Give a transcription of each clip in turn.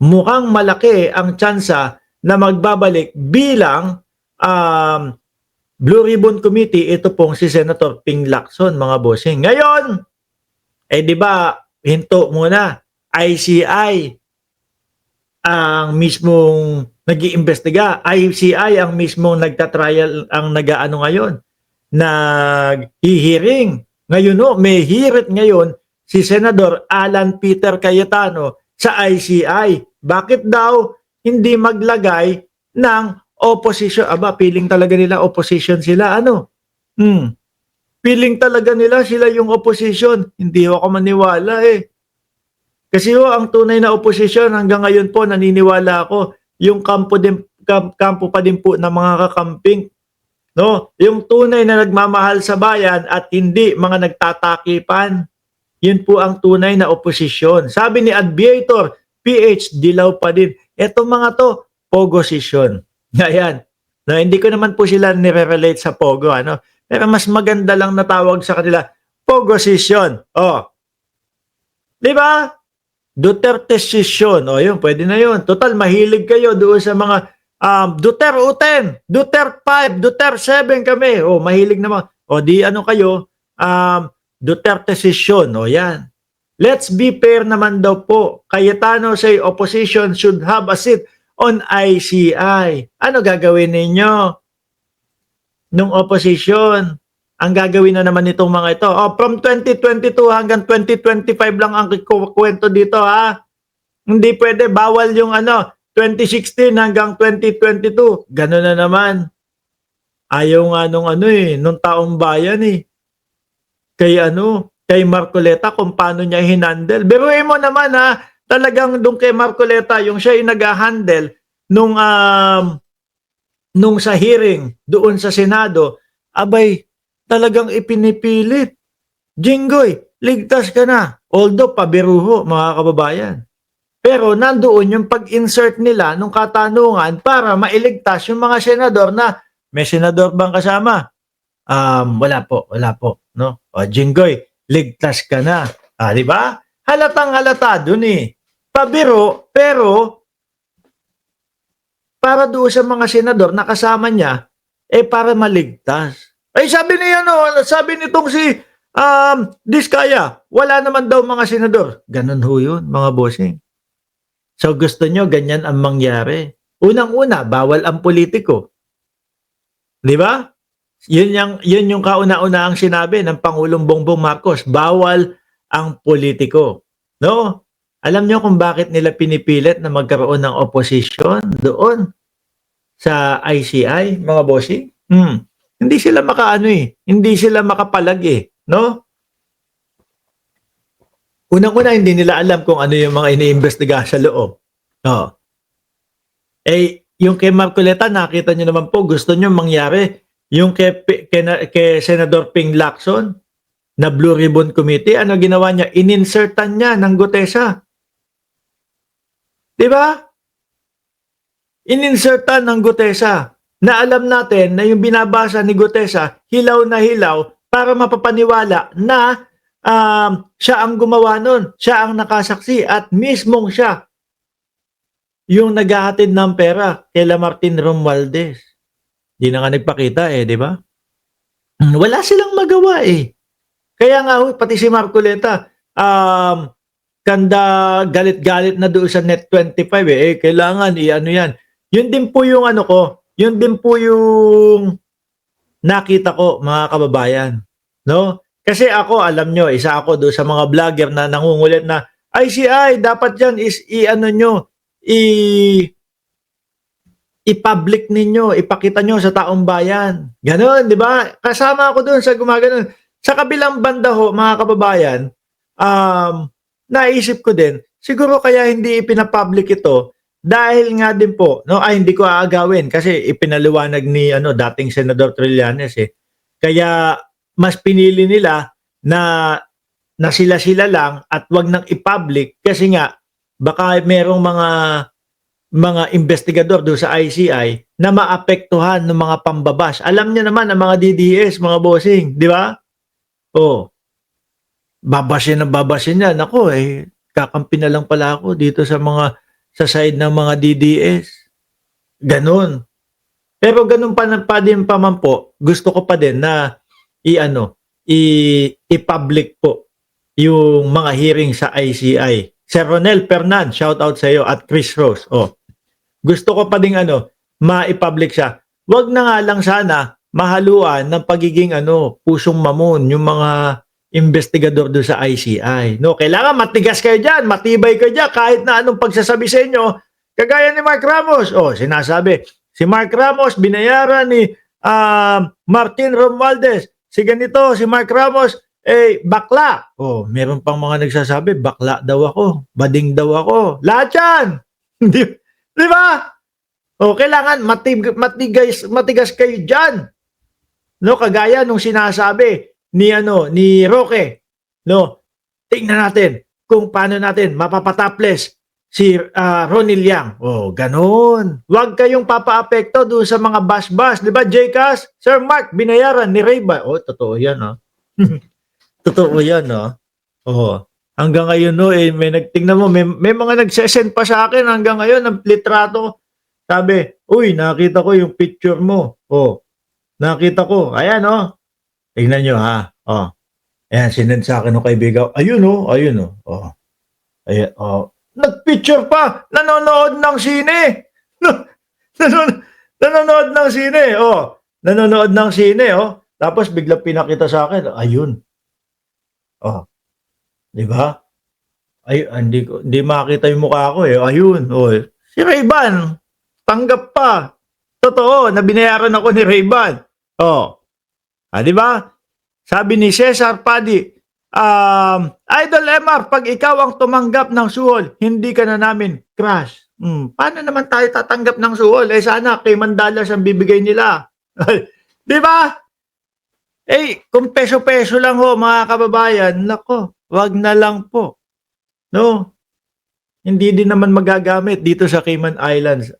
mukhang malaki ang tsansa na magbabalik bilang Blue Ribbon Committee ito pong si Senator Ping Lacson, mga bossing. Ngayon, di ba, hinto muna, ICI ang mismong nag-iimbestiga. ICI ang mismong nagtatrial, ang nag-aano ngayon, nag-hearing. Ngayon may hearing ngayon si Senador Alan Peter Cayetano sa ICI. Bakit daw hindi maglagay ng opposition? Aba, feeling talaga nila opposition sila. Feeling talaga nila sila yung opposition. Hindi ako maniwala Kasi ang tunay na opposition hanggang ngayon po naniniwala ako yung kampo pa din po ng mga kakamping. No? Yung tunay na nagmamahal sa bayan at hindi mga nagtatakipan. Yun po ang tunay na opposition. Sabi ni Adviator, PH, dilaw pa din. Etong mga to, pogosisyon. Ayan. No, hindi ko naman po sila nire-relate sa pogo. Pero mas maganda lang na tawag sa kanila, pogosisyon. Di ba? Duterte-sisyon. Yun, pwede na yun. Total, mahilig kayo doon sa mga Duterte 10, Duterte 5, Duterte 7 kami. Mahilig naman. Di ano kayo, Duterte-sisyon. Yan. Let's be fair naman daw po. Cayetano say opposition should have a seat on ICI. Ano gagawin ninyo nung opposition? Ang gagawin na naman nitong mga ito. From 2022 hanggang 2025 lang ang kwento dito, ha? Hindi pwede. Bawal yung 2016 hanggang 2022. Gano'n na naman. Ayaw nga nung taong bayan Kay Marcoleta kung paano niya hinandle. Biruin mo naman, ha? Talagang doon kay Marcoleta, yung siya yung nag-handle nung sa hearing doon sa Senado, abay, talagang ipinipilit. Jinggoy, ligtas ka na. Although, pabiruho, mga kababayan. Pero nandoon yung pag-insert nila nung katanungan para mailigtas yung mga senador na, may senador bang kasama? Wala po. No? Jinggoy, ligtas ka na. Di ba? Halatang halata dun Pabiro, pero para doon sa mga senador na kasama niya, para maligtas. Sabi nitong si Diskaya, wala naman daw mga senador. Ganun ho yun, mga bossing. So gusto nyo, ganyan ang mangyari. Unang-una, bawal ang politiko. Di ba? Yun yung kauna-una ang sinabi ng Pangulong Bongbong Marcos. Bawal ang politiko. No? Alam nyo kung bakit nila pinipilit na magkaroon ng opposition doon sa ICI, mga bossing? Hindi sila hindi sila makapalag no? Unang-una, hindi nila alam kung ano yung mga iniimbestiga sa loob. No. Yung kay Marcoleta, nakita nyo naman po, gusto nyo mangyari yung kay Senador Ping Lacson na Blue Ribbon Committee, ano ginawa niya? Ininsertan niya ng Gutesa. Di ba? Ininsertan ng Gutesa na alam natin na yung binabasa ni Gutesa, hilaw na hilaw para mapapaniwala na siya ang gumawa nun, siya ang nakasaksi at mismong siya yung naghahatid ng pera kay Lamartin Romualdez. Di na nga nagpakita di ba? Wala silang magawa Kaya nga pati si Marcoleta, kanda galit-galit na doon sa Net 25 kailangan yan. Yun din po yung yun din po yung nakita ko, mga kababayan. No? Kasi ako, alam nyo, isa ako doon sa mga vlogger na nangungulit na ICI, dapat yan is i-public ninyo, ipakita nyo sa taong bayan. Ganon, di ba? Kasama ako doon sa gumaganon. Sa kabilang banda ho, mga kababayan, naisip ko din, siguro kaya hindi ipinapublic ito dahil nga din po, hindi ko aagawin kasi ipinaliwanag ni dating Senador Trillanes Kaya mas pinili nila na sila-sila lang at wag nang i-public kasi nga baka merong mga investigador doon sa ICI na maapektuhan ng mga pambabash. Alam niya naman ang mga DDS, mga bossing, di ba? Babashin yan. Ako kakampi na lang pala ako dito sa mga sa side ng mga DDS. Ganun. Pero ganun pa din pa man po, gusto ko pa din na i-public po yung mga hearing sa ICI. Sir Ronel Fernan, shout out sa iyo, at Chris Rose. Gusto ko pa ding ma-public siya. Wag na nga lang sana mahaluan ng pagiging pusong mamon yung mga investigador do sa ICI. No, kailangan matigas kayo diyan, matibay kayo diyan kahit na anong pagsasabi sa inyo. Kagaya ni Mark Ramos. Sinasabi, si Mark Ramos binayaran ni Martin Romualdez. Si ganito, si Mark Ramos bakla. Meron pang mga nagsasabi, bakla daw ako, bading daw ako. Lahat yan. Di ba? Kailangan matigas kayo diyan. No, kagaya nung sinasabi ni Roque. No, tingnan natin kung paano natin mapapataples si Ronnie Liang. Ganun. Huwag kayong papaapekto doon sa mga bash-bash. Di ba, JCAS? Sir Mark, binayaran ni Rayban. Totoo yan, Totoo yan, hanggang ngayon, may nagtingnan mo, may mga nagsesend pa sa akin hanggang ngayon ng litrato. Sabi, uy, nakita ko yung picture mo. Nakita ko. Ayan, tingnan nyo, ha. Ayan, sinend sa akin ng kaibigan. Ayun, ayun, Ayan, nag-picture pa. Nanonood ng sine. Nanonood ng sine, Nanonood ng sine, Tapos biglang pinakita sa akin. Ayun. Di ba? Ay, hindi makita yung mukha ko, Ayun, Si Rayban, tanggap pa. Totoo, na binayaran ako ni Rayban. Di ba? Sabi ni Cesar Padi, Idol MR, pag ikaw ang tumanggap ng suhol, hindi ka na namin crush. Paano naman tayo tatanggap ng suhol? Sana kay $1 ang bibigay nila. Di ba? Kung peso-peso lang mga kababayan, nako, wag na lang po. No? Hindi din naman magagamit dito sa Cayman Islands.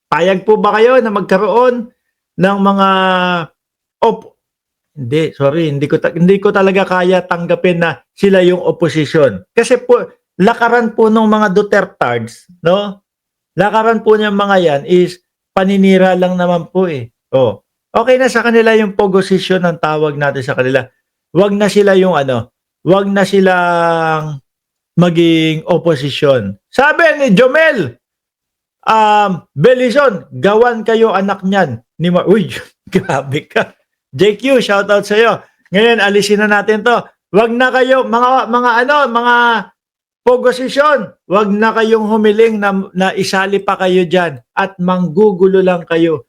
Payag po ba kayo na magkaroon ng mga hindi, sorry, hindi ko talaga kaya tanggapin na sila yung opposition. Kasi po lakaran po ng mga Dutertards, no? Lakaran po ng mga yan is paninira lang naman po Okay na sa kanila yung pogosisyon ang tawag natin sa kanila. Wag na sila yung wag na silang maging opposition. Sabi ni Jomel, Belison, gawan kayo anak niyan. Uy, grabe ka. JQ, shout out sa iyo. Ngayon, alisin na natin to. Wag na kayo, mga pogosisyon, wag na kayong humiling na isali pa kayo dyan at manggugulo lang kayo